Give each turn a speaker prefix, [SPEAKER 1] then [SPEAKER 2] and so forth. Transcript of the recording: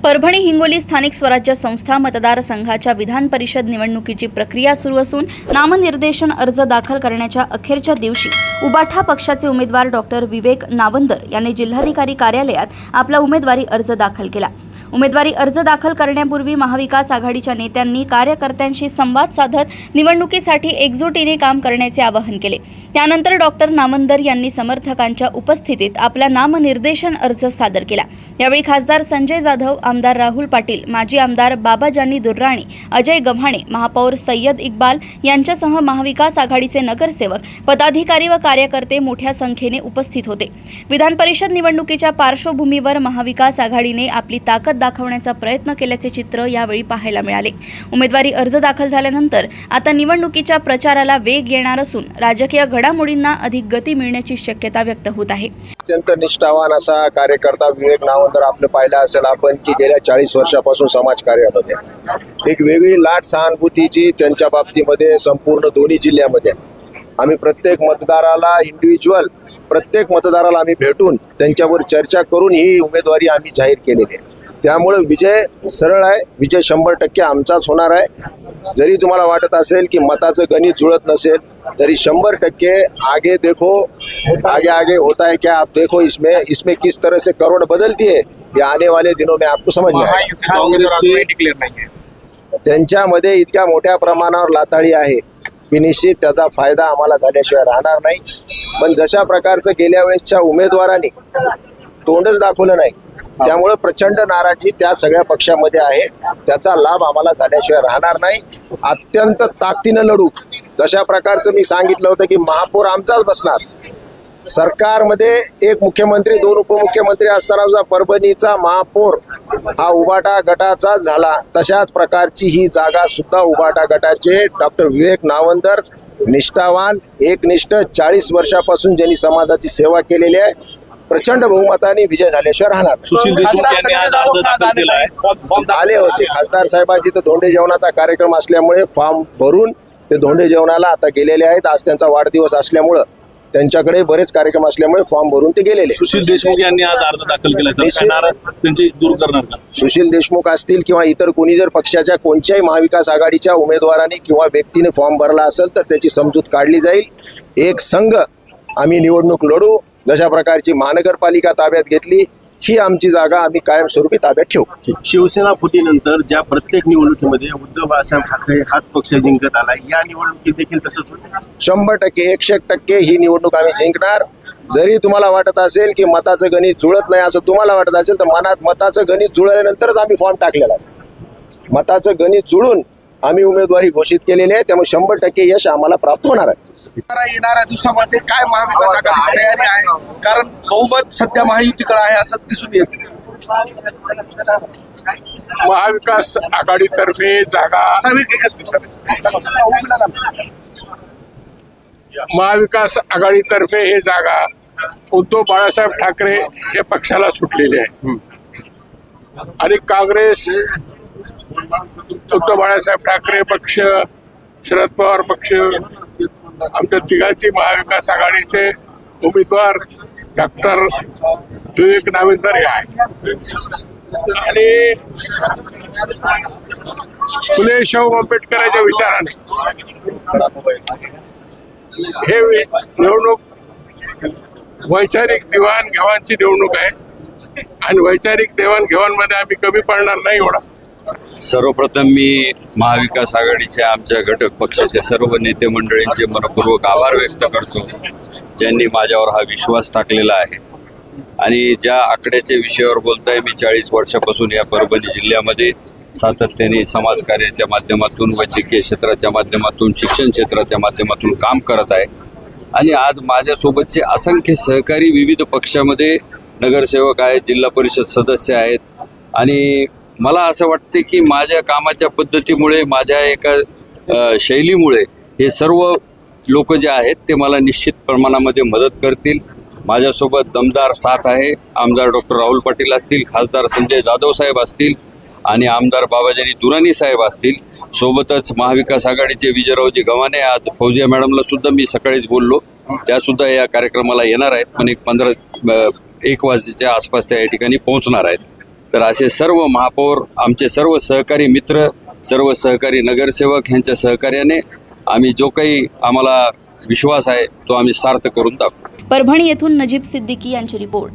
[SPEAKER 1] परभणी हिंगोली स्थानिक स्वराज्य संस्था मतदारसंघाच्या विधान परिषद निवडणुकीची प्रक्रिया सुरू असून नामनिर्देशन अर्ज दाखल करण्याच्या अखेरच्या दिवशी उबाठा पक्षाचे उमेदवार डॉक्टर विवेक नावंदर यांनी जिल्हाधिकारी कार्यालयात आपला उमेदवारी अर्ज दाखल केला। उमेदवारी अर्ज दाखल करण्यापूर्वी महाविकास आघाडीच्या नेत्यांनी कार्यकर्त्यांशी संवाद साधत निवडणुकीसाठी एकजुटीने काम करण्याचे आवाहन केले। त्यानंतर डॉक्टर नावंदर यांनी समर्थकांच्या उपस्थितीत आपला नामनिर्देशन अर्ज सादर केला। यावेळी खासदार संजय जाधव, आमदार राहुल पाटील, माजी आमदार बाबाजानी दुर्राणी, अजय गव्हाणे, महापौर सय्यद इक्बाल यांच्यासह महाविकास आघाडीचे नगरसेवक, पदाधिकारी व कार्यकर्ते मोठ्या संख्येने उपस्थित होते। विधान परिषद निवडणुकीच्या पार्श्वभूमीवर महाविकास आघाडीने आपली ताकद दाखवण्याचा प्रयत्न केल्याचे चित्र यावेळी पाहायला मिळाले। उमेदवारी अर्ज दाखल झाल्यानंतर आता निवडणुकीच्या प्रचाराला वेग येणार असून राजकीय घडामोडींना अधिक गती मिळण्याची शक्यता व्यक्त होत आहे।
[SPEAKER 2] अत्यंत निष्ठावान असा कार्यकर्ता विवेक नावंदर आपलं पाहिलं असेल आपण की गेल्या 40 वर्षापासून समाजकार्यामध्ये एक वेगळी लाट सहानुभूतीची त्यांच्या बाबतीमध्ये संपूर्ण दोन्ही जिल्ह्यामध्ये आम्ही प्रत्येक मतदाराला इंडिव्हिज्युअल प्रत्येक मतदाराला आम्ही भेटून त्यांच्यावर चर्चा करून ही उमेदवारी आम्ही जाहीर केलेली आहे। त्यामुळे विजय सरळ आहे, विजय 100% आमचाच होणार आहे। जरी तुम्हाला वाटत असेल की मताचं गणित जुळत नसेल तरी 100% आगे देखो, आगे होता है क्या, आप देखो इसमें किस तरह से करोड़ बदलती है, ये आने वाले दिनों में आपको समझ में आएगा। त्यांच्यामध्ये इतक्या मोठ्या प्रमाणावर लाताळी आहे की निश्चित त्याचा फायदा आम्हाला झाल्याशिवाय राहणार नाही। पण जशा प्रकारचं गेल्या वेळेसच्या उमेदवारांनी तोंडच दाखवलं नाही त्यामुळे प्रचंड नाराजी त्या सगळ्या पक्षामध्ये आहे। त्याचा लाभ आम्हाला झाल्याशिवाय राहणार नाही। अत्यंत ताकदीनं लढू। जशा प्रकारचं मी सांगितलं होतं की महापौर आमचाच बसणार। सरकारमध्ये एक मुख्यमंत्री 2 उपमुख्यमंत्री असताना सुद्धा परभणीचा महापौर हा उबाटा गटाचा झाला। तशाच प्रकारची ही जागा सुद्धा उबाटा गटाचे डॉक्टर विवेक नावंदर, निष्ठावान, एकनिष्ठ, 40 वर्षापासून ज्यांनी समाजाची सेवा केलेली आहे, प्रचंड बहुमताने विजय झाल्याशिवाय राहणार।
[SPEAKER 3] सुशील देशमुख यांनी आज अर्ज दाखल केला आहे।
[SPEAKER 2] आले होते खासदार साहेबांची तर धोंडे जेवणाचा कार्यक्रम असल्यामुळे फॉर्म भरून ते धोंडे जेवणाला आता गेलेले आहेत। आज त्यांचा वाढदिवस असल्यामुळे त्यांच्याकडे बरेच कार्यक्रम असल्यामुळे फॉर्म भरून ते गेलेले।
[SPEAKER 3] सुशील देशमुख यांनी आज अर्ज दाखल केला, त्यांची दूर करणार का?
[SPEAKER 2] सुशील देशमुख असतील किंवा इतर कोणी जर पक्षाच्या कोणत्याही महाविकास आघाडीच्या उमेदवारांनी किंवा व्यक्तीने फॉर्म भरला असेल तर त्याची समजूत काढली जाईल। एक संघ आम्ही निवडणूक लढू। जशा प्रकारची महानगरपालिका ताब्यात घेतली ही आमची जागा आम्ही कायमस्वरूपी ताब्यात ठेवू।
[SPEAKER 4] शिवसेना फुटीनंतर ज्या प्रत्येक निवडणुकीमध्ये उद्धव बाळासाहेब ठाकरे हाच पक्ष जिंकत आला, या निवडणुकीत देखील तसंच होतं।
[SPEAKER 2] 100% 100% ही निवडणूक आम्ही जिंकणार। जरी तुम्हाला वाटत असेल की मताचं गणित जुळत नाही असं तुम्हाला वाटत असेल तर मनात मताचं गणित जुळल्यानंतरच आम्ही फॉर्म टाकलेला आहे। मताचं गणित जुळून आम्ही उमेदवारी घोषित केलेली आहे, त्यामुळे 100% यश आम्हाला प्राप्त होणार आहे।
[SPEAKER 5] येणाऱ्या दिवसामध्ये काय महाविकास आघाडीची तयारी आहे? कारण बहुमत सध्या महायुतीकडे आहे असं दिसून येते।
[SPEAKER 6] महाविकास आघाडीतर्फे जागा महाविकास आघाडीतर्फे हे जागा उद्धव बाळासाहेब ठाकरे हे पक्षाला सुटलेले आहे आणि काँग्रेस, उद्धव बाळासाहेब ठाकरे पक्ष, शरद पवार पक्ष, आमच्या तिघांची महाविकास आघाडीचे उमेदवार डॉक्टर विवेक नावंदर हे आहे आणि फुले शाहू आंबेडकरांच्या विचाराने हे निवडणूक वैचारिक देवाणघेवाणची निवडणूक आहे आणि वैचारिक देवाणघेवाणमध्ये आम्ही कमी पडणार नाही एवढा।
[SPEAKER 7] सर्वप्रथम मी महाविकास आघाडीच्या आमच्या घटक पक्षाच्या सर्व नेते मंडळींचे मनपूर्वक आभार व्यक्त करतो, ज्यांनी माझ्यावर हा विश्वास टाकलेला आहे। आणि ज्या आकड्याच्या विषयावर बोलताय, मी 40 वर्षापासून या परभणी जिल्ह्यामध्ये सातत्याने समाजकार्याच्या माध्यमातून, वैद्यकीय क्षेत्राच्या माध्यमातून, शिक्षण क्षेत्राच्या माध्यमातून काम करत आहे। आणि आज माझ्यासोबतचे असंख्य सहकारी विविध पक्षामध्ये नगरसेवक आहेत, जिल्हा परिषद सदस्य आहेत आणि मला असं वाटते की माझ्या कामाच्या पद्धतीमुळे, माझ्या एका शैलीमुळे हे सर्व लोक जे आहेत ते मला निश्चित प्रमाणामध्ये मदत करतील। माझ्यासोबत दमदार साथ आहे। आमदार डॉक्टर राहुल पाटील असतील, खासदार संजय जाधव साहेब असतील आणि आमदार बाबाजानी दुराणी साहेब असतील। सोबतच महाविकास आघाडीचे विजयरावजी गव्हाणे, आज फौजिया मॅडमला सुद्धा मी सकाळीच बोललो, त्यासुद्धा या कार्यक्रमाला येणार आहेत, पण 1 वाजेच्या आसपास त्या या ठिकाणी पोहोचणार आहेत। तर असे सर्व महापौर, आमचे सर्व सहकारी मित्र, सर्व सहकारी नगरसेवक ह्यांच्या सहकार्याने आम्ही जो काही आम्हाला विश्वास आहे तो आम्ही सार्थ करून दाखवू.
[SPEAKER 1] परभणी येथून नजीब सिद्दीकी यांची रिपोर्ट.